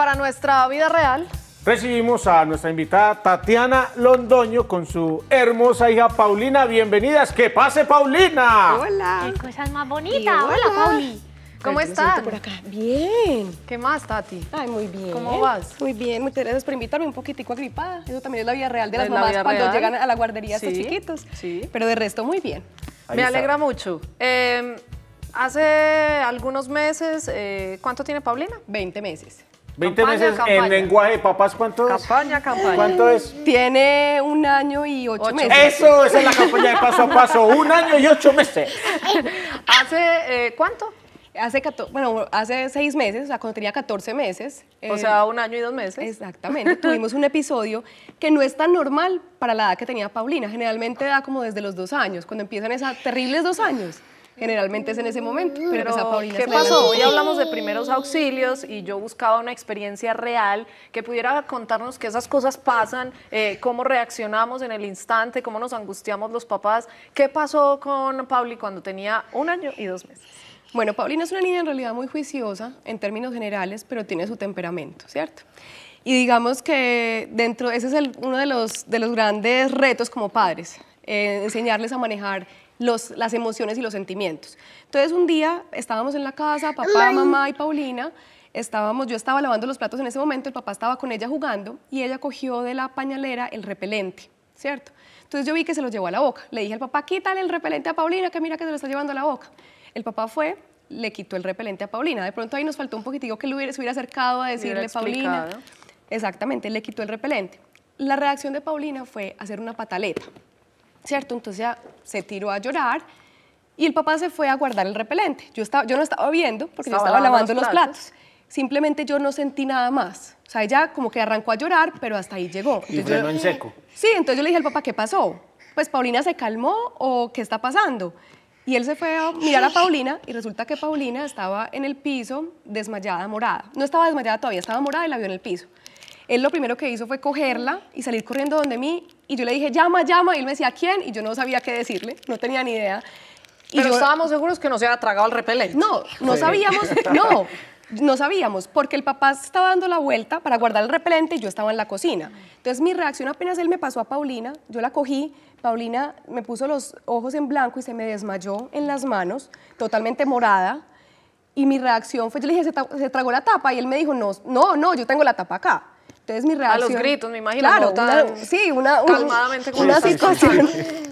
para nuestra vida real recibimos a nuestra invitada Tatiana Londoño con su hermosa hija Paulina. Bienvenidas, que pase Paulina. Hola. Qué cosas más bonitas. Hola. Hola, Pauli. ¿Cómo Ay, lo están? siento por acá. Bien. ¿Qué más, Tati? Ay, muy bien. ¿Cómo vas? Muy bien, muchas gracias por invitarme, un poquitico agripada. Eso también es la vida real de las ¿Es la mamás vida cuando real? llegan a la guardería estos Sí, chiquitos. sí. Pero de resto, muy bien. Ahí Me está. alegra mucho. Hace algunos meses, ¿cuánto tiene Paulina? 20 meses. 20 Campaña, meses campaña. en lenguaje de papás, ¿cuánto es? Campaña. ¿Cuánto es? Tiene 1 año y 8 8 meses. Eso, esa es la campaña de paso a paso. 1 año y 8 meses. ¿Hace cuánto? Hace 6 meses, o sea, cuando tenía 14 meses. O sea, 1 año y 2 meses. Exactamente, tuvimos un episodio que no es tan normal para la edad que tenía Paulina. Generalmente da como desde los 2 años, cuando empiezan esos terribles 2 años. Generalmente es en ese momento, pero pues a Paulina ¿qué se le adelantó. pasó? Hoy hablamos de primeros auxilios y yo buscaba una experiencia real que pudiera contarnos que esas cosas pasan, cómo reaccionamos en el instante, cómo nos angustiamos los papás. ¿Qué pasó con Pauli cuando tenía 1 año y 2 meses? Bueno, Paulina es una niña en realidad muy juiciosa en términos generales, pero tiene su temperamento, ¿cierto? Y digamos que ese es uno de los grandes retos como padres, enseñarles a manejar las emociones y los sentimientos. Entonces un día estábamos en la casa, papá, mamá y Paulina, yo estaba lavando los platos en ese momento, el papá estaba con ella jugando y ella cogió de la pañalera el repelente, ¿cierto? Entonces yo vi que se lo llevó a la boca. Le dije al papá, quítale el repelente a Paulina, que mira que se lo está llevando a la boca. El papá fue, le quitó el repelente a Paulina. De pronto ahí nos faltó un poquitico que se hubiera acercado a decirle, Paulina. Exactamente, le quitó el repelente. La reacción de Paulina fue hacer una pataleta, ¿cierto? Entonces ya se tiró a llorar y el papá se fue a guardar el repelente. Yo no estaba viendo porque yo estaba lavando los platos. Simplemente yo no sentí nada más. O sea, ella como que arrancó a llorar, pero hasta ahí llegó. Y frenó en seco. Sí, entonces yo le dije al papá, ¿qué pasó? Pues Paulina se calmó o ¿qué está pasando? Y él se fue a mirar a Paulina y resulta que Paulina estaba en el piso desmayada, morada. No estaba desmayada todavía, estaba morada y la vio en el piso. Él lo primero que hizo fue cogerla y salir corriendo donde mí y yo le dije, llama, llama, y él me decía, ¿quién? Y yo no sabía qué decirle, no tenía ni idea. Pero estábamos seguros que no se había tragado el repelente. No sabíamos, no sabíamos, porque el papá estaba dando la vuelta para guardar el repelente y yo estaba en la cocina. Entonces mi reacción apenas él me pasó a Paulina, yo la cogí, Paulina me puso los ojos en blanco y se me desmayó en las manos, totalmente morada, y mi reacción fue, yo le dije, ¿se tragó la tapa? Y él me dijo, no, yo tengo la tapa acá. Entonces mi reacción... A los gritos, me imagino. Claro, calmadamente como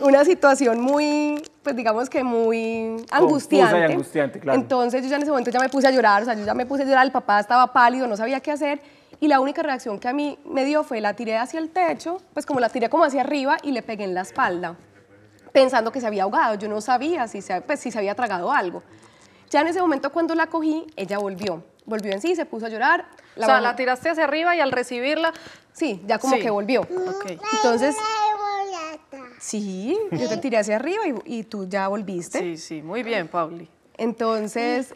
una situación muy, pues digamos que muy angustiante. Confusa y angustiante, claro. Entonces yo ya en ese momento ya me puse a llorar, el papá estaba pálido, no sabía qué hacer, y la única reacción que a mí me dio fue la tiré hacia el techo, pues como la tiré como hacia arriba y le pegué en la espalda, pensando que se había ahogado, yo no sabía si se había tragado algo. Ya en ese momento cuando la cogí, ella volvió en sí, se puso a llorar. La tiraste hacia arriba y al recibirla... Sí, ya como que volvió. Okay. Entonces... Sí, yo te tiré hacia arriba y tú ya volviste. Sí, muy bien, Pauli. Entonces,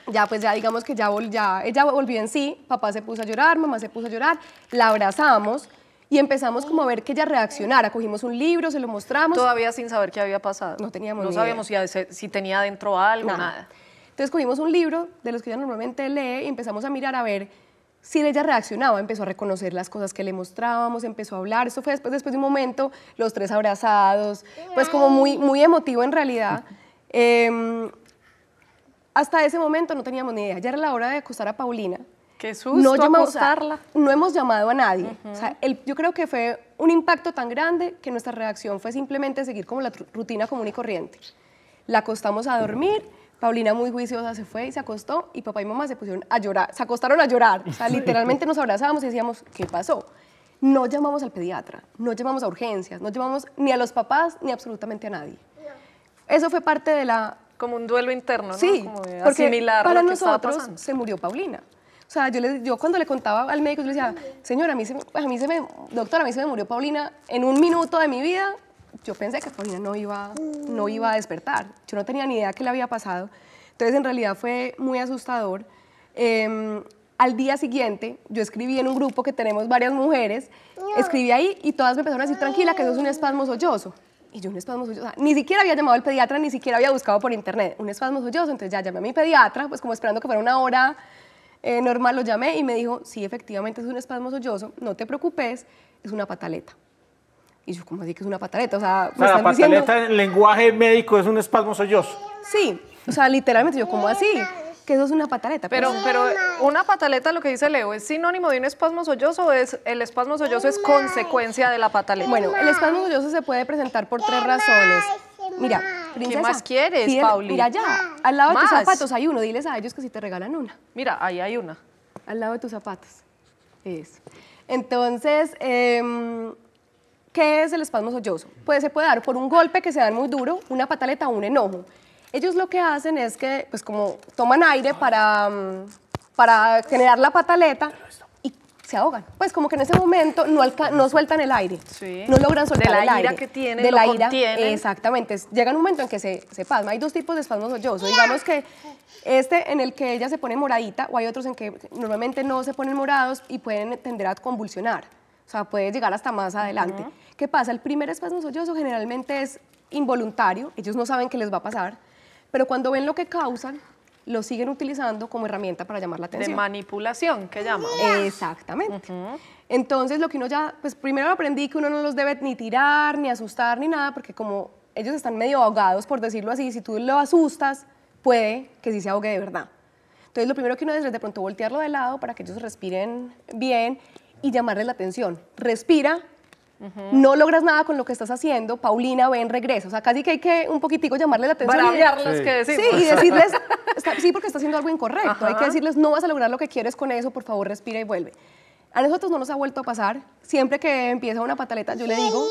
ya digamos que ella volvió en sí, papá se puso a llorar, mamá se puso a llorar, la abrazamos y empezamos como a ver que ella reaccionara. Cogimos un libro, se lo mostramos. Todavía sin saber qué había pasado. No teníamos ni sabíamos si tenía dentro algo, nada. Entonces cogimos un libro de los que ella normalmente lee y empezamos a mirar a ver si ella reaccionaba, empezó a reconocer las cosas que le mostrábamos, empezó a hablar. Eso fue después de un momento, los 3 abrazados, pues como muy emotivo en realidad. Hasta ese momento no teníamos ni idea. Ya era la hora de acostar a Paulina. Qué susto acostarla. No hemos llamado a nadie. O sea, yo creo que fue un impacto tan grande que nuestra reacción fue simplemente seguir como la rutina común y corriente. La acostamos a dormir. Paulina muy juiciosa se fue y se acostó y papá y mamá se pusieron a llorar, se acostaron a llorar, o sea, literalmente nos abrazábamos y decíamos, ¿qué pasó? No llamamos al pediatra, no llamamos a urgencias, no llamamos ni a los papás ni absolutamente a nadie. Eso fue parte de la... Como un duelo interno, ¿no? Sí, como de porque asimilar para lo que estaba nosotros pasando. se murió Paulina. O sea, yo cuando le contaba al médico, yo le decía, señora, doctora, a mí se me murió Paulina en 1 minuto de mi vida. Yo pensé que Paulina no iba a despertar. Yo no tenía ni idea qué le había pasado. Entonces, en realidad fue muy asustador. Al día siguiente, yo escribí en un grupo que tenemos varias mujeres, escribí ahí y todas me empezaron a decir, tranquila, que eso es un espasmo sollozo. Y yo, un espasmo sollozo, o sea, ni siquiera había llamado al pediatra, ni siquiera había buscado por internet un espasmo sollozo. Entonces ya llamé a mi pediatra, pues como esperando que fuera una hora normal, lo llamé y me dijo, sí, efectivamente es un espasmo sollozo, no te preocupes, es una pataleta. Y yo, ¿cómo así que es una pataleta? O sea, O sea, la pataleta en lenguaje médico es un espasmo sollozo. Sí, o sea, literalmente yo, ¿cómo así? Que eso es una pataleta. Pero una pataleta, lo que dice Leo, ¿es sinónimo de un espasmo sollozo o el espasmo sollozo es consecuencia de la pataleta? Bueno, el espasmo sollozo se puede presentar por 3 razones. Mira, princesa. ¿Qué más quieres, Pauli? Mira ya, al lado de tus ¿Más? zapatos hay uno, diles a ellos que si te regalan una. Mira, ahí hay una. Al lado de tus zapatos. Eso. Entonces, ¿qué es el espasmo sollozo? Pues se puede dar por un golpe que se da muy duro, una pataleta o un enojo. Ellos lo que hacen es que, pues como toman aire para generar la pataleta y se ahogan. Pues como que en ese momento no sueltan el aire, Sí. no logran soltar el aire. De la ira que tienen, de lo la ira, contienen. exactamente. Llega un momento en que se pasma. Hay 2 tipos de espasmo sollozo. Digamos que en el que ella se pone moradita, o hay otros en que normalmente no se ponen morados y pueden tender a convulsionar. O sea, puede llegar hasta más adelante. ¿Qué pasa? El primer espasmo sollozo generalmente es involuntario, ellos no saben qué les va a pasar, pero cuando ven lo que causan, lo siguen utilizando como herramienta para llamar la De atención. manipulación, ¿qué llama? Exactamente. Entonces, lo que uno ya, pues primero aprendí que uno no los debe ni tirar, ni asustar, ni nada, porque como ellos están medio ahogados, por decirlo así, si tú lo asustas, puede que sí se ahogue de verdad. Entonces, lo primero que uno debe es de pronto voltearlo de lado para que ellos respiren bien y llamarles la atención. Respira. No logras nada con lo que estás haciendo, Paulina, ven, regresa. O sea, casi que hay que un poquitico llamarle la atención. Braviarlos, Sí. que decimos. Sí, y decirles, sí, porque está haciendo algo incorrecto. Ajá. Hay que decirles, no vas a lograr lo que quieres con eso, por favor, respira y vuelve. A nosotros no nos ha vuelto a pasar. Siempre que empieza una pataleta, yo le digo,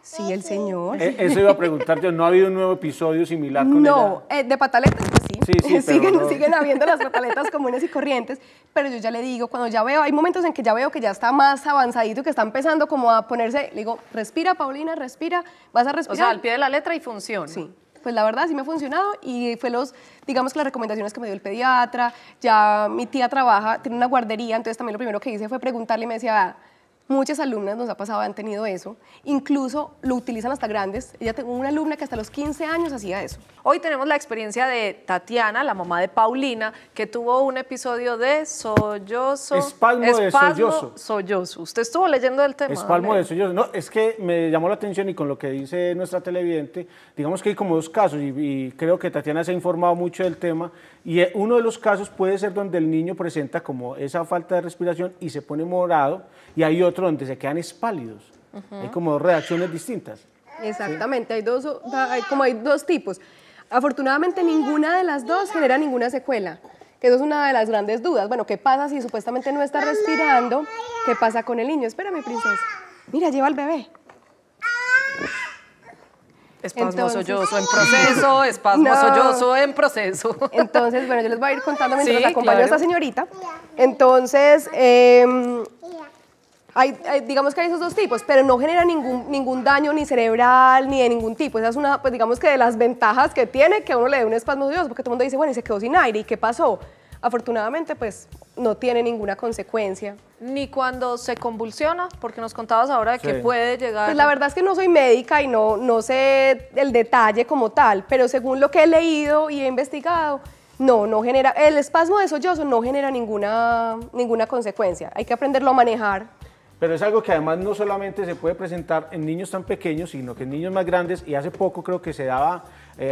sí, el señor. Eso iba a preguntar yo, ¿no ha habido un nuevo episodio similar con No, de pataletas, pues sí. Sí, pero no. siguen habiendo las pataletas comunes y corrientes, pero yo ya le digo, cuando ya veo, hay momentos en que ya veo que ya está más avanzadito, que está empezando como a ponerse, le digo, respira, Paulina, respira, vas a O respirar. sea, al pie de la letra y funciona. Sí, pues la verdad sí me ha funcionado y fue digamos que las recomendaciones que me dio el pediatra, ya mi tía tiene una guardería, entonces también lo primero que hice fue preguntarle y me decía, muchas alumnas nos ha pasado, han tenido eso, incluso lo utilizan hasta grandes. Ella tengo una alumna que hasta los 15 años hacía eso. Hoy tenemos la experiencia de Tatiana, la mamá de Paulina, que tuvo un episodio de sollozo. Espasmo de sollozo. sollozo. Usted estuvo leyendo el tema. Espasmo ¿vale? de sollozo. No, es que me llamó la atención y con lo que dice nuestra televidente, digamos que hay como 2 casos y creo que Tatiana se ha informado mucho del tema y uno de los casos puede ser donde el niño presenta como esa falta de respiración y se pone morado y hay otro donde se quedan espálidos. Hay como 2 reacciones distintas. Exactamente, hay 2 tipos. Afortunadamente ninguna de las 2 genera ninguna secuela, que eso es una de las grandes dudas. Bueno, ¿qué pasa si supuestamente no está respirando? ¿Qué pasa con el niño? Espérame, princesa. Mira, lleva al bebé. Espasmo Entonces- sollozo en proceso, espasmo No. sollozo en proceso. Entonces, bueno, yo les voy a ir contando mientras Sí, acompaño a claro. esta señorita. Entonces, digamos que hay esos 2 tipos, pero no genera ningún daño ni cerebral ni de ningún tipo. Esa es una, pues digamos que de las ventajas que tiene que a uno le dé un espasmo sollozo, porque todo el mundo dice, bueno, y se quedó sin aire, ¿y qué pasó? Afortunadamente, pues no tiene ninguna consecuencia. Ni cuando se convulsiona, porque nos contabas ahora de que Sí. puede llegar. Pues la verdad es que no soy médica y no sé el detalle como tal, pero según lo que he leído y he investigado, no genera, el espasmo de sollozo no genera ninguna consecuencia. Hay que aprenderlo a manejar. Pero es algo que además no solamente se puede presentar en niños tan pequeños, sino que en niños más grandes, y hace poco creo que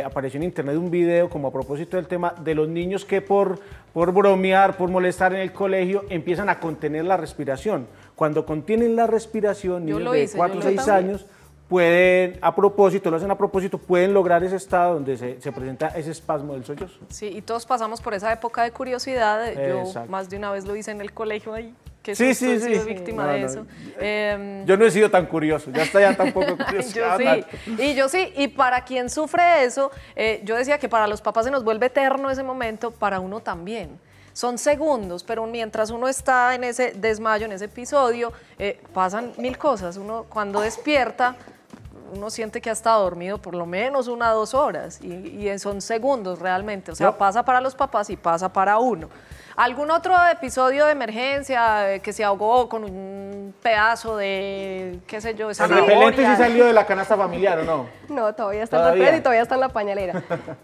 apareció en internet un video como a propósito del tema de los niños que por bromear, por molestar en el colegio, empiezan a contener la respiración. Cuando contienen la respiración, Yo niños lo de hice, 4 o yo 6 también. años, pueden, lo hacen a propósito, pueden lograr ese estado donde se presenta ese espasmo del sollozo. Sí, y todos pasamos por esa época de curiosidad. Yo Exacto. más de una vez lo hice en el colegio ahí. Que Sí, susto, he sí, sido sí. víctima No, de no. eso. Yo no he sido tan curioso, ya está ya tampoco curioso. Yo sí, y para quien sufre eso, yo decía que para los papás se nos vuelve eterno ese momento, para uno también. Son segundos, pero mientras uno está en ese desmayo, en ese episodio, pasan 1000 cosas. Uno cuando despierta, uno siente que ha estado dormido por lo menos 1 o 2 horas y son segundos realmente. O sea, No. pasa para los papás y pasa para uno. ¿Algún otro episodio de emergencia que se ahogó con un pedazo de, qué sé yo, ¿El repelente sí salió de la canasta familiar o no? No, todavía está en la red y todavía está en la pañalera.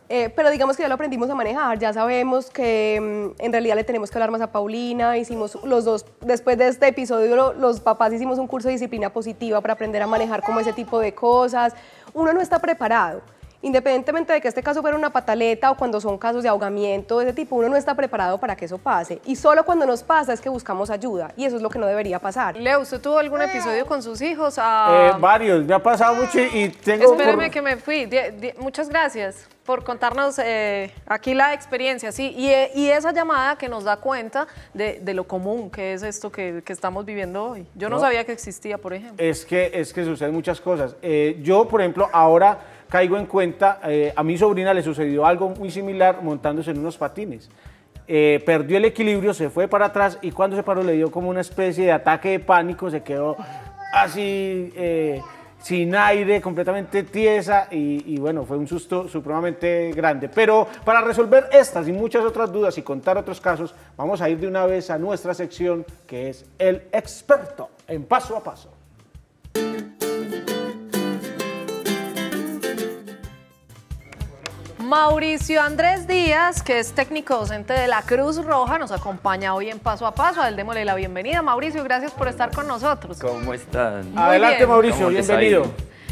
Pero digamos que ya lo aprendimos a manejar, ya sabemos que en realidad le tenemos que hablar más a Paulina, hicimos los dos, después de este episodio, los papás hicimos un curso de disciplina positiva para aprender a manejar como ese tipo de cosas. Uno no está preparado. Independientemente de que este caso fuera una pataleta o cuando son casos de ahogamiento de ese tipo, uno no está preparado para que eso pase. Y solo cuando nos pasa es que buscamos ayuda y eso es lo que no debería pasar. Leo, ¿usted tuvo algún episodio con sus hijos? Varios, me ha pasado mucho y tengo... Espéreme que me fui. Muchas gracias por contarnos aquí la experiencia, sí, y esa llamada que nos da cuenta de lo común que es esto que estamos viviendo hoy. Yo no sabía que existía, por ejemplo. Es que suceden muchas cosas. Yo, por ejemplo, ahora caigo en cuenta, a mi sobrina le sucedió algo muy similar montándose en unos patines. Perdió el equilibrio, se fue para atrás y cuando se paró le dio como una especie de ataque de pánico, se quedó así sin aire, completamente tiesa y bueno, fue un susto supremamente grande. Pero para resolver estas y muchas otras dudas y contar otros casos, vamos a ir de una vez a nuestra sección que es El Experto en Paso a Paso. Mauricio Andrés Díaz, que es técnico docente de la Cruz Roja, nos acompaña hoy en Paso a Paso. A él démosle la bienvenida. Mauricio, gracias por estar con nosotros. ¿Cómo están? Adelante, Mauricio, bienvenido.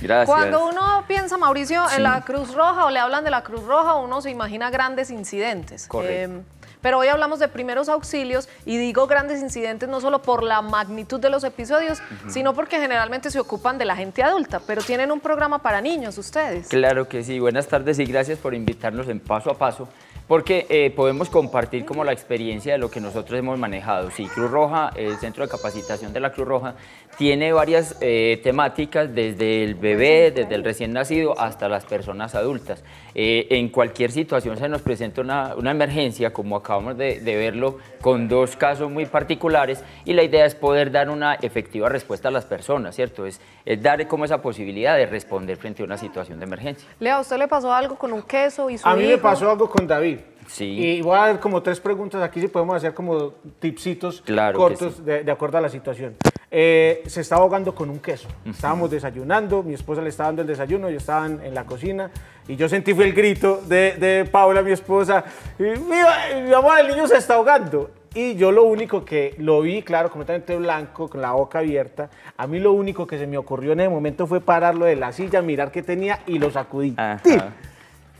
Gracias. Cuando uno piensa, Mauricio, en la Cruz Roja o le hablan de la Cruz Roja, uno se imagina grandes incidentes. Correcto. Pero hoy hablamos de primeros auxilios y digo grandes incidentes no solo por la magnitud de los episodios, sino porque generalmente se ocupan de la gente adulta, pero tienen un programa para niños ustedes. Claro que sí. Buenas tardes y gracias por invitarnos en Paso a Paso, porque podemos compartir como la experiencia de lo que nosotros hemos manejado. Sí, Cruz Roja, el Centro de Capacitación de la Cruz Roja, tiene varias temáticas, desde el bebé, desde el recién nacido, hasta las personas adultas. En cualquier situación se nos presenta una emergencia, como acabamos de verlo, con dos casos muy particulares, y la idea es poder dar una efectiva respuesta a las personas, ¿cierto? Es dar como esa posibilidad de responder frente a una situación de emergencia. Lea, ¿a usted le pasó algo con un queso y su A mí hijo? me pasó algo con David. Sí. Y voy a dar como 3 preguntas aquí, si podemos hacer como tipsitos cortos sí. de acuerdo a la situación. Se estaba ahogando con un queso. Estábamos desayunando, mi esposa le estaba dando el desayuno, yo estaba en la cocina y yo sentí fue el grito de Paula, mi esposa, mi amor, el niño se está ahogando. Y yo lo único que lo vi, claro, completamente blanco, con la boca abierta, a mí lo único que se me ocurrió en ese momento fue pararlo de la silla, mirar qué tenía y lo sacudí. Ajá.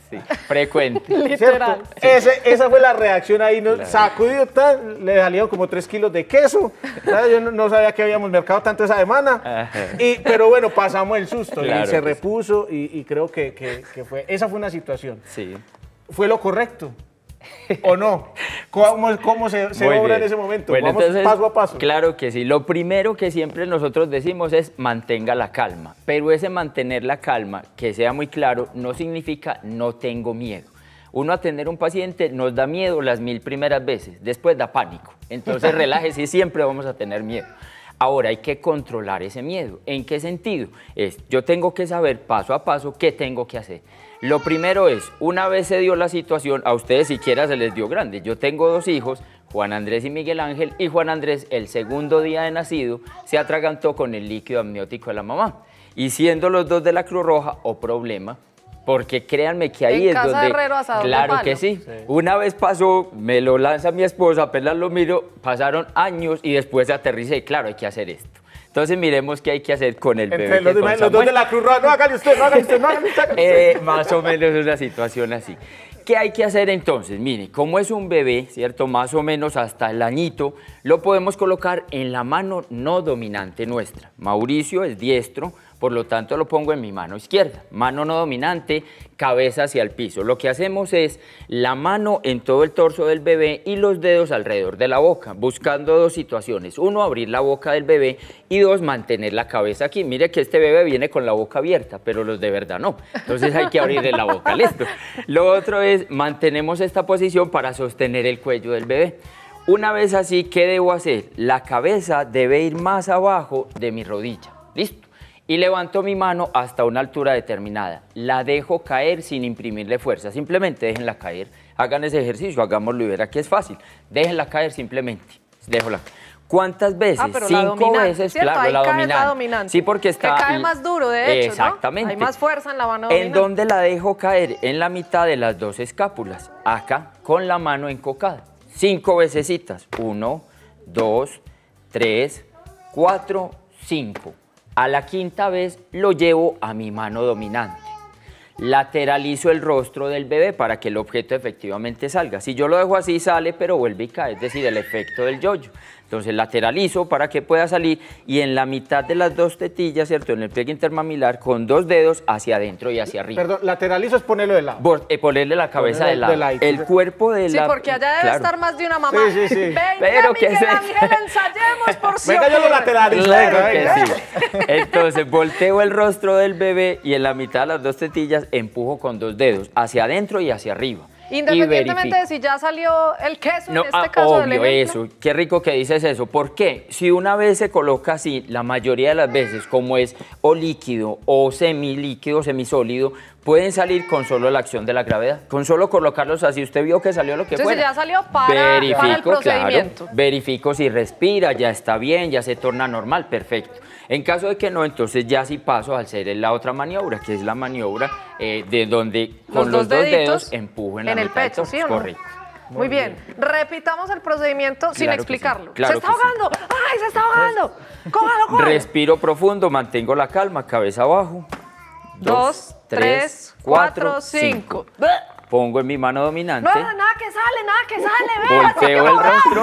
Sí, frecuente. Literal. Esa fue la reacción ahí, ¿no? Claro. Sacudido, le salieron como 3 kilos de queso. Yo no sabía que habíamos mercado tanto esa semana. Pero bueno, pasamos el susto, claro, y se repuso y creo que esa fue una situación. Sí. ¿Fue lo correcto? ¿O no? ¿Cómo se obra en ese momento? Bueno, vamos entonces, paso a paso. Claro que sí. Lo primero que siempre nosotros decimos es mantenga la calma. Pero ese mantener la calma, que sea muy claro, no significa no tengo miedo. Uno atender a un paciente nos da miedo las 1000 primeras veces, después da pánico. Entonces relájese y siempre vamos a tener miedo. Ahora hay que controlar ese miedo. ¿En qué sentido? Yo tengo que saber paso a paso qué tengo que hacer. Lo primero es, una vez se dio la situación, a ustedes siquiera se les dio grande. Yo tengo 2 hijos, Juan Andrés y Miguel Ángel, y Juan Andrés, el segundo día de nacido, se atragantó con el líquido amniótico de la mamá. Y siendo los 2 de la Cruz Roja, problema, porque créanme que ahí en es casa donde... Herrero, asador de claro palo. que sí. Una vez pasó, me lo lanza mi esposa, apenas lo miro, pasaron años y después aterricé, claro, hay que hacer esto. Entonces miremos qué hay que hacer con el bebé. Entre los 2 de la Cruz Roja, no hágale usted, no hágale usted, no hágale usted. Más o menos es una situación así. ¿Qué hay que hacer entonces? Mire, como es un bebé, ¿cierto? Más o menos hasta el añito, lo podemos colocar en la mano no dominante nuestra. Mauricio es diestro, por lo tanto lo pongo en mi mano izquierda. Mano no dominante, cabeza hacia el piso. Lo que hacemos es la mano en todo el torso del bebé y los dedos alrededor de la boca, buscando 2 situaciones. 1, abrir la boca del bebé y 2, mantener la cabeza aquí. Mire que este bebé viene con la boca abierta, pero los de verdad no. Entonces hay que abrirle la boca, listo. Lo otro es, mantenemos esta posición para sostener el cuello del bebé. Una vez así, ¿qué debo hacer? La cabeza debe ir más abajo de mi rodilla, listo. y levanto mi mano hasta una altura determinada. La dejo caer sin imprimirle fuerza, simplemente déjenla caer. Hagan ese ejercicio, hagámoslo y verá que es fácil. Déjenla caer simplemente, déjenla. ¿Cuántas veces? Pero 5 veces, ¿cierto? claro, Ahí la cae dominante. la dominante. Sí, porque está... Que cae más duro, de hecho, exactamente. ¿no? Hay más fuerza en la mano dominante. ¿En dónde la dejo caer? En la mitad de las 2 escápulas. Acá, con la mano encocada. 5 vecesitas. 1, 2, 3, 4, 5. A la 5ª vez lo llevo a mi mano dominante. Lateralizo el rostro del bebé para que el objeto efectivamente salga. Si yo lo dejo así, sale, pero vuelve y cae, es decir, el efecto del yo-yo. Entonces lateralizo para que pueda salir y en la mitad de las 2 tetillas, ¿cierto? En el pliegue intermamilar, con 2 dedos hacia adentro y hacia arriba. Perdón, lateralizo es ponerlo de lado. Ponerle la cabeza Ponerlo de de lado. ladito. El cuerpo de la... Sí, porque allá debe claro. estar más de una mamá. Sí, sí, sí. Venga, Pero Miguel ¿qué es eso? Ángel, ensayemos por si Venga, yo lo ocurre. lateralizo. Claro venga, que venga. sí. Entonces volteo el rostro del bebé y en la mitad de las 2 tetillas empujo con 2 dedos, hacia adentro y hacia arriba. Independientemente de si ya salió el queso, No, en este caso del obvio, ejemplo. eso. Qué rico que dices eso. ¿Por qué? Si una vez se coloca así, la mayoría de las veces, como es o líquido o semilíquido, semisólido, pueden salir con solo la acción de la gravedad. Con solo colocarlos así, usted vio que salió lo que Entonces, fuera. ya salió para el procedimiento. Claro, verifico si respira, ya está bien, ya se torna normal, perfecto. En caso de que no, entonces ya sí paso a hacer la otra maniobra, que es la maniobra de donde con los 2 dedos empujo en la el mitad del pecho, torso. ¿sí o no? Correcto. Muy bien. Repitamos el procedimiento sin Claro que explicarlo. sí, claro ¡Se está que sí. ahogando! ¡Ay, se está ahogando! ¡Cójalo, cójalo! Respiro profundo, mantengo la calma, cabeza abajo. 2, 3, 4, 5. Pongo en mi mano dominante. No, nada que sale, vea. Volteo el rostro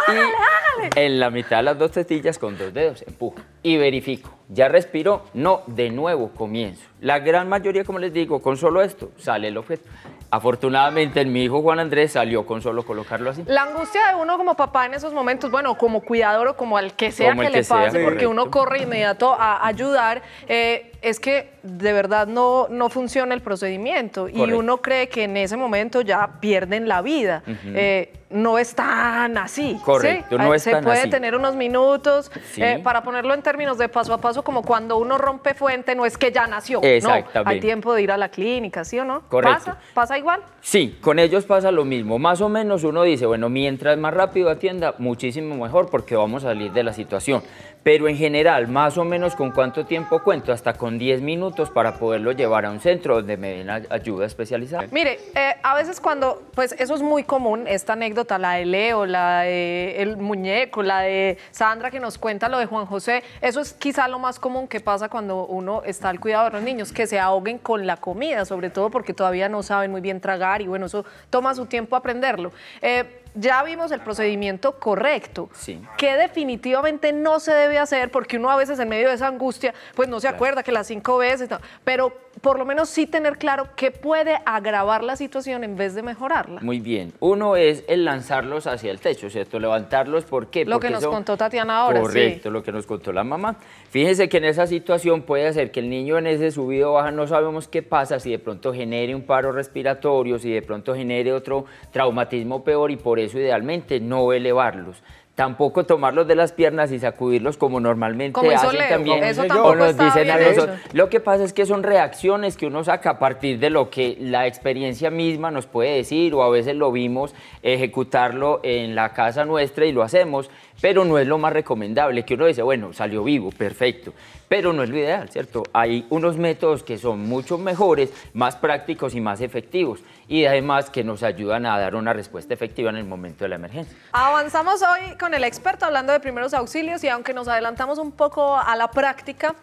Hágale, hágale. en la mitad de las 2 tetillas con 2 dedos, empujo y verifico. ¿Ya respiró? No, de nuevo comienzo. La gran mayoría, como les digo, con solo esto sale el objeto. Afortunadamente, mi hijo Juan Andrés salió con solo colocarlo así. La angustia de uno como papá en esos momentos, bueno, como cuidador o como al que sea Como que el le que sea, pase, porque correcto. uno corre inmediato a ayudar, es que de verdad no funciona el procedimiento y Correcto. uno cree que en ese momento ya pierden la vida. No es tan así. Correcto, ¿sí? no es Se tan puede así. tener unos minutos, Sí. para ponerlo en términos de paso a paso, como cuando uno rompe fuente, no es que ya nació. No, Exactamente. hay tiempo de ir a la clínica, ¿sí o no? Correcto. ¿Pasa igual? Sí, con ellos pasa lo mismo. Más o menos uno dice, bueno, mientras más rápido atienda, muchísimo mejor porque vamos a salir de la situación. Pero en general, más o menos con cuánto tiempo cuento, hasta con 10 minutos para poderlo llevar a un centro donde me den ayuda especializada. Mire, a veces cuando, pues eso es muy común, esta anécdota, la de Leo, la de el muñeco, la de Sandra que nos cuenta lo de Juan José, eso es quizá lo más común que pasa cuando uno está al cuidado de los niños, que se ahoguen con la comida, sobre todo porque todavía no saben muy bien tragar y bueno, eso toma su tiempo aprenderlo. Ya vimos el procedimiento correcto, Sí. que definitivamente no se debe hacer porque uno a veces en medio de esa angustia pues no se acuerda que las 5 veces, no, pero por lo menos sí tener claro que puede agravar la situación en vez de mejorarla. Muy bien. Uno es el lanzarlos hacia el techo, ¿cierto? Levantarlos, ¿por qué? Lo Porque que nos eso- contó Tatiana ahora, Correcto, sí. lo que nos contó la mamá. Fíjense que en esa situación puede hacer que el niño en ese subido o baja no sabemos qué pasa, si de pronto genere un paro respiratorio, si de pronto genere otro traumatismo peor y por eso idealmente no elevarlos. Tampoco tomarlos de las piernas y sacudirlos como normalmente Como hizo hacen Leo, también. eso O tampoco o nos estaba dicen a bien nosotros. hecho. Lo que pasa es que son reacciones que uno saca a partir de lo que la experiencia misma nos puede decir o a veces lo vimos ejecutarlo en la casa nuestra y lo hacemos, pero no es lo más recomendable, que uno dice, bueno, salió vivo, perfecto, pero no es lo ideal, ¿cierto? Hay unos métodos que son mucho mejores, más prácticos y más efectivos y además que nos ayudan a dar una respuesta efectiva en el momento de la emergencia. Avanzamos hoy con el experto hablando de primeros auxilios y aunque nos adelantamos un poco a la práctica,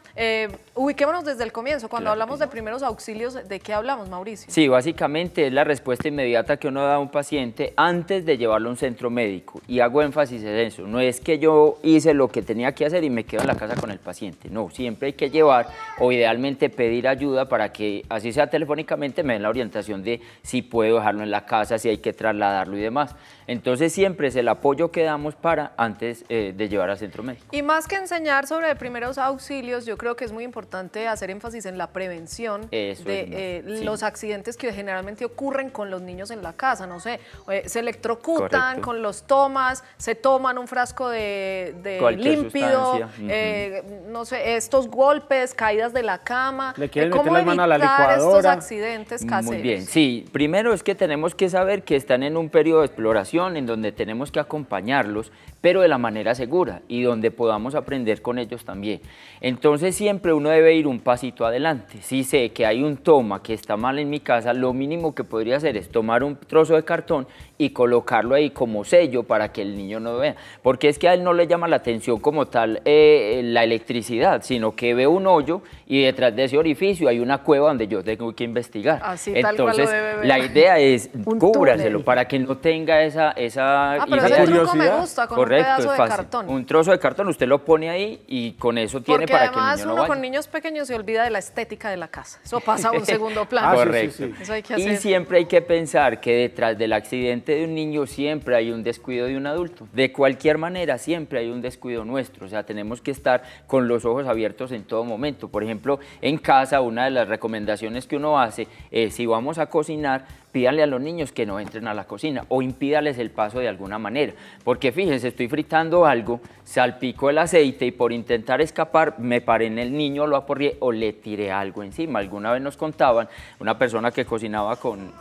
ubiquémonos desde el comienzo. Cuando Claro que hablamos de primeros auxilios, ¿de qué hablamos, Mauricio? Sí, básicamente es la respuesta inmediata que uno da a un paciente antes de llevarlo a un centro médico. Y hago énfasis en eso. No es que yo hice lo que tenía que hacer y me quedo en la casa con el paciente. No, siempre hay que llevar o idealmente pedir ayuda para que, así sea telefónicamente, me den la orientación de si puedo dejarlo en la casa, si hay que trasladarlo y demás. Entonces siempre es el apoyo que damos para antes de llevar al centro médico. Y más que enseñar sobre primeros auxilios, yo creo que es muy importante hacer énfasis en la prevención Eso de es más, sí. los accidentes que generalmente ocurren con los niños en la casa. No sé, se electrocutan Correcto. con los tomas, se toman un frasco frasco de Cualquier límpido, sustancia. no sé, estos golpes, caídas de la cama, Le quieren ¿cómo meter la mano a la evitar estos licuadora. accidentes caseros? Muy bien, sí. Primero es que tenemos que saber que están en un periodo de exploración en donde tenemos que acompañarlos, pero de la manera segura y donde podamos aprender con ellos también. Entonces siempre uno debe ir un pasito adelante. Si sé que hay un toma que está mal en mi casa, lo mínimo que podría hacer es tomar un trozo de cartón y colocarlo ahí como sello para que el niño no vea. Porque es que a él no le llama la atención como tal la electricidad, sino que ve un hoyo y detrás de ese orificio hay una cueva donde yo tengo que investigar. Así, tal cual lo Entonces, debe ver. la idea es Un cúbraselo túnel. para que no tenga esa Pero idea. ese truco me curiosidad. gusta, con Correcto, un pedazo es de fácil. cartón. Un trozo de cartón usted lo pone ahí y con eso tiene Porque para que el además niño no uno vaya. con niños pequeños se olvida de la estética de la casa. Eso pasa a un segundo plano. Ah, sí, Correcto. sí, sí. Eso hay que Y hacer. siempre hay que pensar que detrás del accidente de un niño siempre hay un descuido de un adulto. De cualquier manera, siempre hay un descuido nuestro. O sea, tenemos que estar con los ojos abiertos en todo momento. Por ejemplo, en casa, una de las recomendaciones que uno hace es, si vamos a cocinar, pídanle a los niños que no entren a la cocina o impídales el paso de alguna manera. Porque fíjense, estoy fritando algo, salpico el aceite y por intentar escapar me paré en el niño, lo aporrié o le tiré algo encima. Alguna vez nos contaban, una persona que cocinaba con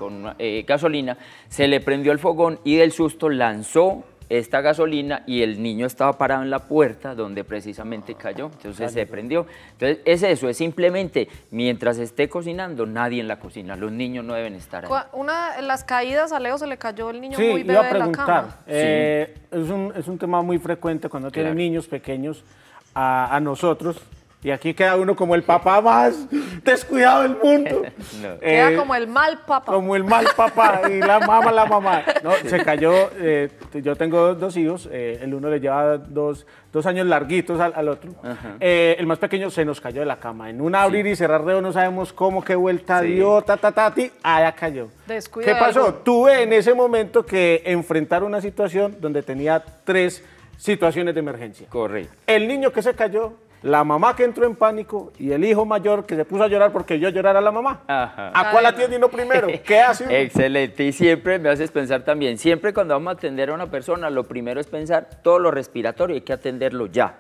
gasolina, se le prendió el fogón y del susto lanzó esta gasolina y el niño estaba parado en la puerta donde precisamente cayó, entonces se prendió. Entonces es eso, es simplemente mientras esté cocinando, nadie en la cocina, los niños no deben estar ahí. Las caídas, a Leo se le cayó el niño Sí, muy iba a bebé de la preguntar. cama. Es un tema muy frecuente cuando tienen Claro. niños pequeños a nosotros. Y aquí queda uno como el papá más descuidado del mundo. No. Queda como el mal papá. Como el mal papá y la mamá. No, se cayó, yo tengo dos hijos, el uno le lleva dos años larguitos al otro. El más pequeño se nos cayó de la cama. En un abrir y cerrar de ojos no sabemos cómo, qué vuelta Sí. dio, allá cayó. Descuido ¿Qué de pasó? algo. Tuve en ese momento que enfrentar una situación donde tenía 3 situaciones de emergencia. Correcto. El niño que se cayó, la mamá que entró en pánico y el hijo mayor que se puso a llorar porque vio llorar a la mamá. Ajá. ¿A cuál atiende uno primero? ¿Qué hace uno? Excelente, y siempre me haces pensar también, siempre cuando vamos a atender a una persona, lo primero es pensar todo lo respiratorio, hay que atenderlo ya.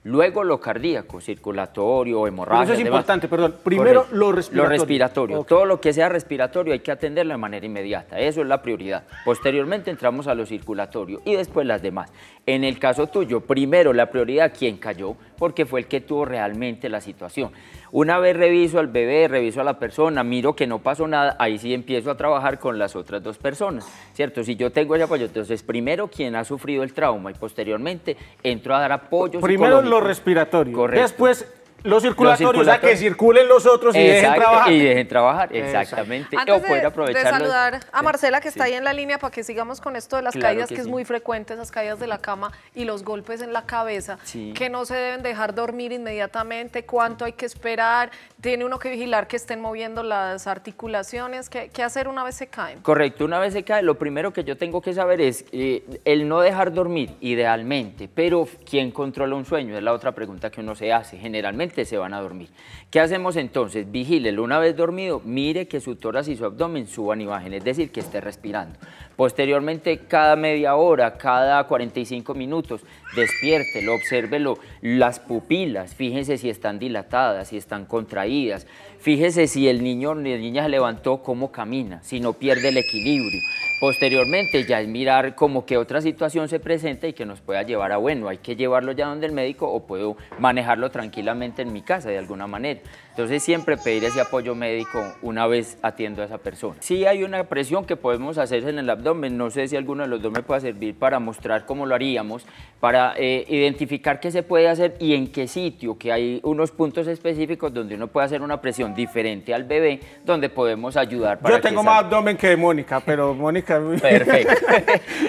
Luego lo cardíaco, circulatorio, Pero hemorragia. eso es demás. importante, perdón. Primero Correcto. lo respiratorio. Lo respiratorio. Ok. Todo lo que sea respiratorio hay que atenderlo de manera inmediata. Eso es la prioridad. Posteriormente entramos a lo circulatorio y después las demás. En el caso tuyo, primero la prioridad, ¿quién cayó? Porque fue el que tuvo realmente la situación. Una vez reviso al bebé, reviso a la persona, miro que no pasó nada, ahí sí empiezo a trabajar con las otras 2 personas, ¿cierto? Si yo tengo ese apoyo, entonces primero quien ha sufrido el trauma y posteriormente entro a dar apoyo Primero psicológico. lo respiratorio. Correcto. Después lo circulatorio, o sea, que circulatorio. circulen los otros y dejen Exacto, trabajar. y dejen trabajar, exactamente. Antes o poder de aprovecharlos. saludar a Sí, Marcela, que está sí. ahí en la línea, para que sigamos con esto de las Claro caídas, que que es sí. muy frecuente, esas caídas de la cama y los golpes en la cabeza, Sí. que no se deben dejar dormir inmediatamente, cuánto hay que esperar, tiene uno que vigilar que estén moviendo las articulaciones, qué hacer una vez se caen. Correcto, una vez se cae, lo primero que yo tengo que saber es el no dejar dormir, idealmente, pero ¿quién controla un sueño? Es la otra pregunta que uno se hace, generalmente se van a dormir. ¿Qué hacemos entonces? Vigílelo una vez dormido, mire que su tórax y su abdomen suban y bajen, es decir, que esté respirando. Posteriormente, cada media hora, cada 45 minutos, despiértelo, obsérvelo, las pupilas, fíjense si están dilatadas, si están contraídas, fíjese si el niño o la niña se levantó, cómo camina, si no pierde el equilibrio. Posteriormente ya es mirar como que otra situación se presenta y que nos pueda llevar a, bueno, hay que llevarlo ya donde el médico o puedo manejarlo tranquilamente en mi casa de alguna manera. Entonces siempre pedir ese apoyo médico una vez atiendo a esa persona. Sí hay una presión que podemos hacer en el abdomen, no sé si alguno de los dos me pueda servir para mostrar cómo lo haríamos, para identificar qué se puede hacer y en qué sitio, que hay unos puntos específicos donde uno puede hacer una presión diferente al bebé, donde podemos ayudar para Yo tengo que más salga. abdomen que Mónica, pero Mónica... Perfecto.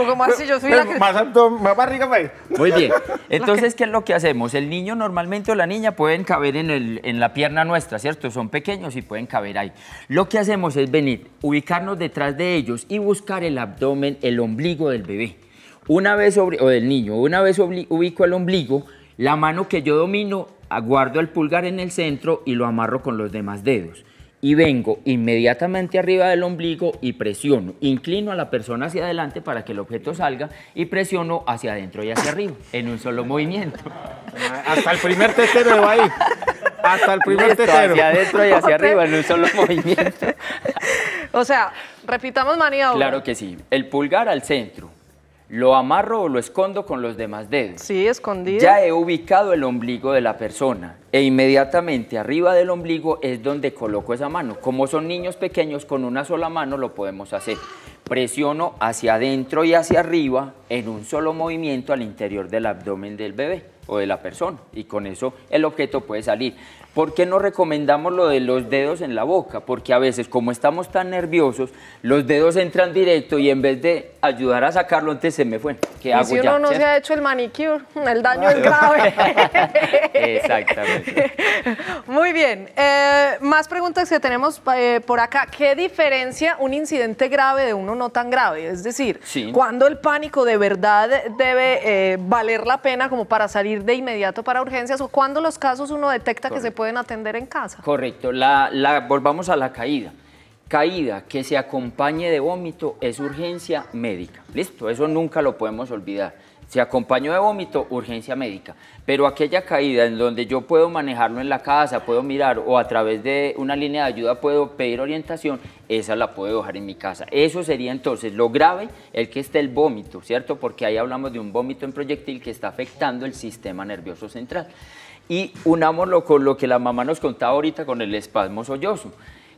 O como así, yo soy la que... Más abdomen, más barriga, pues. Muy bien. Entonces, ¿qué es lo que hacemos? El niño normalmente o la niña pueden caber en la pierna nuestra, ¿cierto? Son pequeños y pueden caber ahí. Lo que hacemos es venir, ubicarnos detrás de ellos y buscar el abdomen, el ombligo del bebé. Una vez o del niño, una vez ubico el ombligo, la mano que yo domino, guardo el pulgar en el centro y lo amarro con los demás dedos. y vengo inmediatamente arriba del ombligo y presiono, inclino a la persona hacia adelante para que el objeto salga y presiono hacia adentro y hacia arriba en un solo movimiento. Hasta el primer tetero va ahí. Hasta el primer Listo, tetero. hacia adentro y hacia arriba en un solo movimiento. O sea, repitamos maniobra. Claro que sí. El pulgar al centro. Lo amarro o lo escondo con los demás dedos. Sí, escondido. Ya he ubicado el ombligo de la persona e inmediatamente arriba del ombligo es donde coloco esa mano. Como son niños pequeños, con una sola mano lo podemos hacer. Presiono hacia adentro y hacia arriba en un solo movimiento al interior del abdomen del bebé o de la persona y con eso el objeto puede salir. ¿Por qué no recomendamos lo de los dedos en la boca? Porque a veces, como estamos tan nerviosos, los dedos entran directo y en vez de ayudar a sacarlo, antes se me fue. ¿Qué y hago si uno ya? no ¿Cierto? se ha hecho el manicure, el daño es grave. Exactamente. Muy bien. Más preguntas que tenemos por acá. ¿Qué diferencia un incidente grave de uno no tan grave? Es decir, Sí. ¿cuándo el pánico de verdad debe valer la pena como para salir de inmediato para urgencias o cuándo los casos uno detecta que se pueden atender en casa? Correcto. Volvamos a la caída. Caída que se acompañe de vómito es urgencia médica. Listo, eso nunca lo podemos olvidar. Se acompañó de vómito, urgencia médica. Pero aquella caída en donde yo puedo manejarlo en la casa, puedo mirar o a través de una línea de ayuda puedo pedir orientación, esa la puedo dejar en mi casa. Eso sería entonces lo grave, el que esté el vómito, ¿cierto? Porque ahí hablamos de un vómito en proyectil que está afectando el sistema nervioso central. Y unámoslo con lo que la mamá nos contaba ahorita con el espasmo sollozo.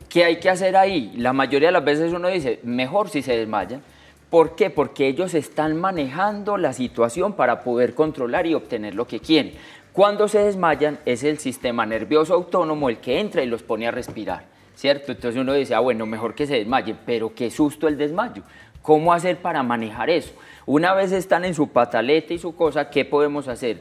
¿Qué hay que hacer ahí? La mayoría de las veces uno dice, mejor si se desmayan. ¿Por qué? Porque ellos están manejando la situación para poder controlar y obtener lo que quieren. Cuando se desmayan es el sistema nervioso autónomo el que entra y los pone a respirar, ¿cierto? Entonces uno dice, bueno, mejor que se desmayen, pero qué susto el desmayo. ¿Cómo hacer para manejar eso? Una vez están en su pataleta y su cosa, ¿qué podemos hacer?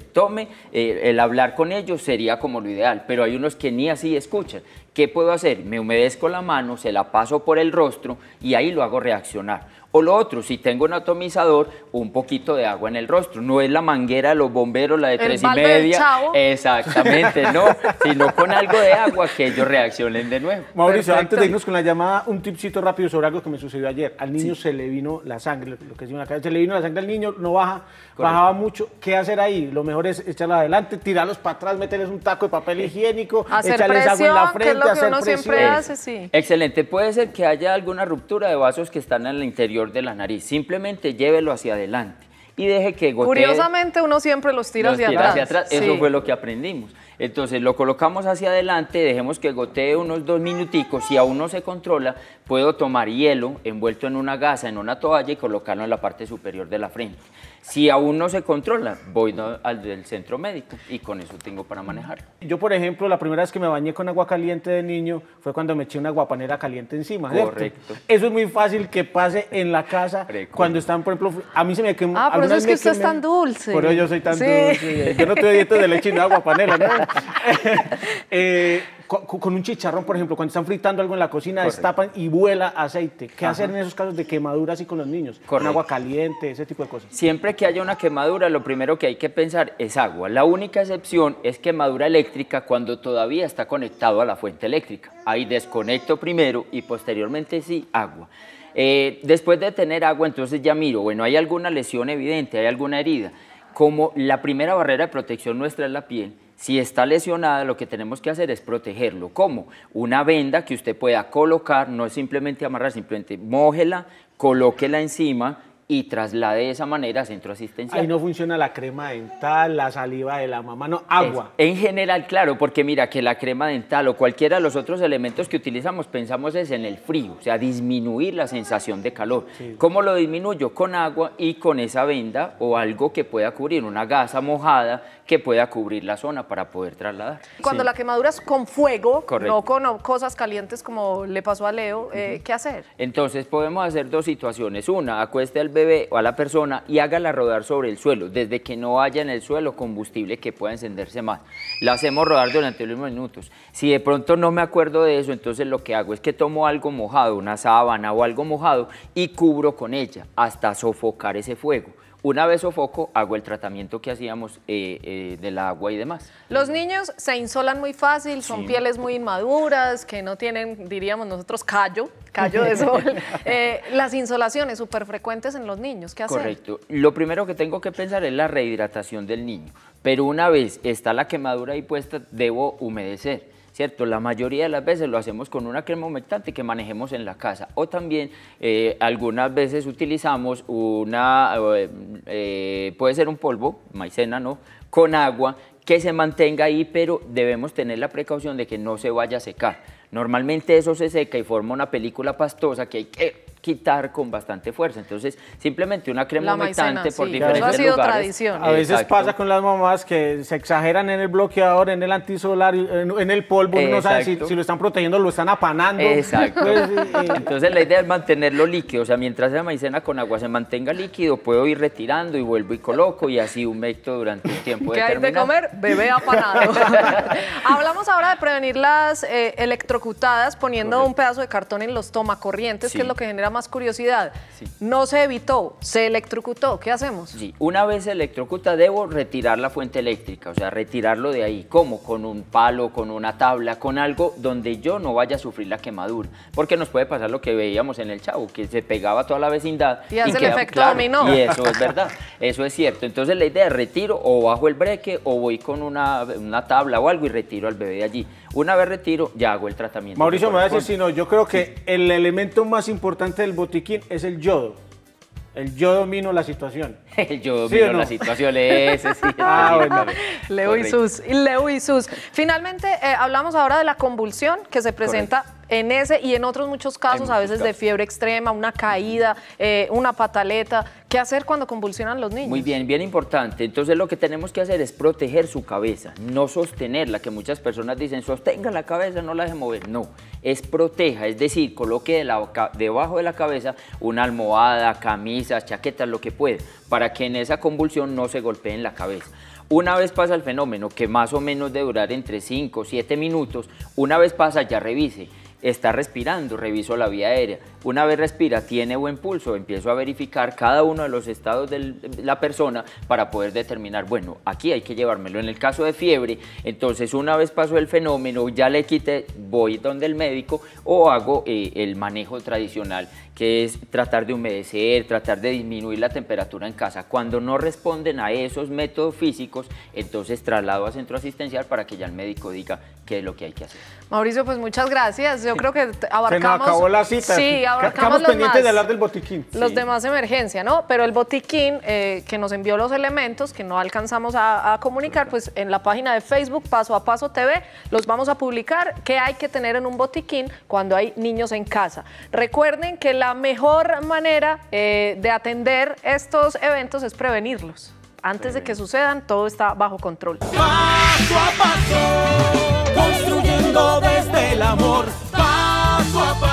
El hablar con ellos sería como lo ideal, pero hay unos que ni así escuchan. ¿Qué puedo hacer? Me humedezco la mano, se la paso por el rostro y ahí lo hago reaccionar. O lo otro, si tengo un atomizador, un poquito de agua en el rostro. No es la manguera de los bomberos, la de 3,5. Exactamente, no, sino con algo de agua que ellos reaccionen de nuevo. Mauricio, antes de irnos con la llamada, un tipcito rápido sobre algo que me sucedió ayer. Al niño se le vino la sangre, lo que decimos acá, se le vino la sangre al niño, no baja, bajaba mucho. ¿Qué hacer ahí? Lo mejor es echarlo adelante, tirarlos para atrás, meterles un taco de papel higiénico, hacer echarles agua en la frente, que es lo que hacer uno presión. siempre hace, sí. Excelente, puede ser que haya alguna ruptura de vasos que están en el interior de la nariz. Simplemente llévelo hacia adelante y deje que gotee. Curiosamente uno siempre los tira hacia atrás. Eso Sí. fue lo que aprendimos. Entonces lo colocamos hacia adelante, dejemos que gotee unos 2 minuticos. Si aún no se controla, puedo tomar hielo envuelto en una gasa, en una toalla y colocarlo en la parte superior de la frente. Si aún no se controla, voy al del centro médico y con eso tengo para manejarlo. Yo, por ejemplo, la primera vez que me bañé con agua caliente de niño fue cuando me eché una guapanera caliente encima. Correcto. ¿Cierto? Eso es muy fácil que pase en la casa cuando están, por ejemplo, a mí se me quemó. Por eso es que usted es tan dulce. Por eso yo soy tan Sí. dulce. Yo no tuve dieta de leche ni de guapanera, ¿no? Con un chicharrón, por ejemplo, cuando están fritando algo en la cocina, destapan y vuela aceite. ¿Qué hacer en esos casos de quemaduras y con los niños? Con agua caliente, ese tipo de cosas. Siempre que haya una quemadura, lo primero que hay que pensar es agua. La única excepción es quemadura eléctrica cuando todavía está conectado a la fuente eléctrica. Ahí desconecto primero y posteriormente sí, agua. Después de tener agua, entonces ya miro, bueno, ¿hay alguna lesión evidente? ¿Hay alguna herida? Como la primera barrera de protección nuestra es la piel, si está lesionada, lo que tenemos que hacer es protegerlo. ¿Cómo? Una venda que usted pueda colocar, no es simplemente amarrar, simplemente mójela, colóquela encima y traslade de esa manera a centro asistencial. Ahí no funciona la crema dental, la saliva de la mamá, no, agua. En general, claro, porque mira que la crema dental o cualquiera de los otros elementos que utilizamos, pensamos es en el frío, o sea, disminuir la sensación de calor. Sí. ¿Cómo lo disminuyo? Con agua y con esa venda o algo que pueda cubrir, una gasa mojada que pueda cubrir la zona para poder trasladar. Cuando la quemadura es con fuego, correcto, no con cosas calientes como le pasó a Leo, ¿qué hacer? Entonces podemos hacer dos situaciones. Una, acueste al bebé o a la persona y hágala rodar sobre el suelo, desde que no haya en el suelo combustible que pueda encenderse más. La hacemos rodar durante unos minutos. Si de pronto no me acuerdo de eso, entonces lo que hago es que tomo algo mojado, una sábana o algo mojado y cubro con ella hasta sofocar ese fuego. Una vez sofoco, hago el tratamiento que hacíamos del agua y demás. Los niños se insolan muy fácil, son pieles muy inmaduras, que no tienen, diríamos nosotros, callo de sol. Las insolaciones súper frecuentes en los niños, ¿qué hacer? Correcto. Lo primero que tengo que pensar es la rehidratación del niño, pero una vez está la quemadura ahí puesta, debo humedecer. ¿Cierto? La mayoría de las veces lo hacemos con una crema humectante que manejemos en la casa, o también algunas veces utilizamos puede ser un polvo, maicena, ¿no?, con agua que se mantenga ahí, pero debemos tener la precaución de que no se vaya a secar. Normalmente eso se seca y forma una película pastosa que hay que quitar con bastante fuerza. Entonces, simplemente una crema humectante por diferentes eso ha sido lugares. Tradición. A veces pasa con las mamás que se exageran en el bloqueador, en el antisolar, en el polvo, no saben si lo están protegiendo o lo están apanando. Exacto. Pues, entonces la idea es mantenerlo líquido, o sea, mientras la maicena con agua se mantenga líquido, puedo ir retirando y vuelvo y coloco y así humecto durante un tiempo determinado. ¿Qué hay de comer? Bebé apanado. Hablamos ahora de prevenir las electrocutadas poniendo un pedazo de cartón en los tomacorrientes, que es lo que genera más curiosidad. No se evitó, se electrocutó, ¿qué hacemos? Sí, una vez se electrocuta debo retirar la fuente eléctrica, o sea, retirarlo de ahí. ¿Cómo? Con un palo, con una tabla, con algo donde yo no vaya a sufrir la quemadura, porque nos puede pasar lo que veíamos en el Chavo, que se pegaba toda la vecindad. Y hace el efecto dominó. Y eso es verdad, eso es cierto. Entonces la idea es retiro o bajo el breque o voy con una tabla o algo y retiro al bebé de allí. Una vez retiro, ya hago el tratamiento. Mauricio, me va a decir si no, yo creo que el elemento más importante del botiquín es el yodo. El yo domino la situación. Yo domino la situación, ese sí. Bueno. Leo y Sus. Finalmente, hablamos ahora de la convulsión que se presenta en ese y en otros muchos casos, a veces de fiebre extrema, una caída, una pataleta. ¿Qué hacer cuando convulsionan los niños? Muy bien, bien importante. Entonces lo que tenemos que hacer es proteger su cabeza, no sostenerla, que muchas personas dicen, sostenga la cabeza, no la deje mover. No, es proteja, es decir, coloque debajo de la cabeza una almohada, camisas, chaquetas, lo que puede, para que en esa convulsión no se golpee en la cabeza. Una vez pasa el fenómeno, que más o menos debe durar entre 5 o 7 minutos, una vez pasa ya revise. Está respirando, reviso la vía aérea. Una vez respira, tiene buen pulso, empiezo a verificar cada uno de los estados de la persona para poder determinar, bueno, aquí hay que llevármelo. En el caso de fiebre, entonces una vez pasó el fenómeno, ya le quité, voy donde el médico o hago el manejo tradicional, que es tratar de humedecer, tratar de disminuir la temperatura en casa. Cuando no responden a esos métodos físicos, entonces traslado a centro asistencial para que ya el médico diga qué es lo que hay que hacer. Mauricio, pues muchas gracias. Yo creo que abarcamos... Se nos acabó la cita. Sí, abarcamos Estamos pendientes de hablar del botiquín. Los demás de emergencia, ¿no? Pero el botiquín que nos envió los elementos que no alcanzamos a comunicar, pues en la página de Facebook Paso a Paso TV los vamos a publicar. ¿Qué hay que tener en un botiquín cuando hay niños en casa? Recuerden que la mejor manera de atender estos eventos es prevenirlos. Antes de que sucedan, todo está bajo control. Paso a paso, construyendo desde el amor. Paso a paso.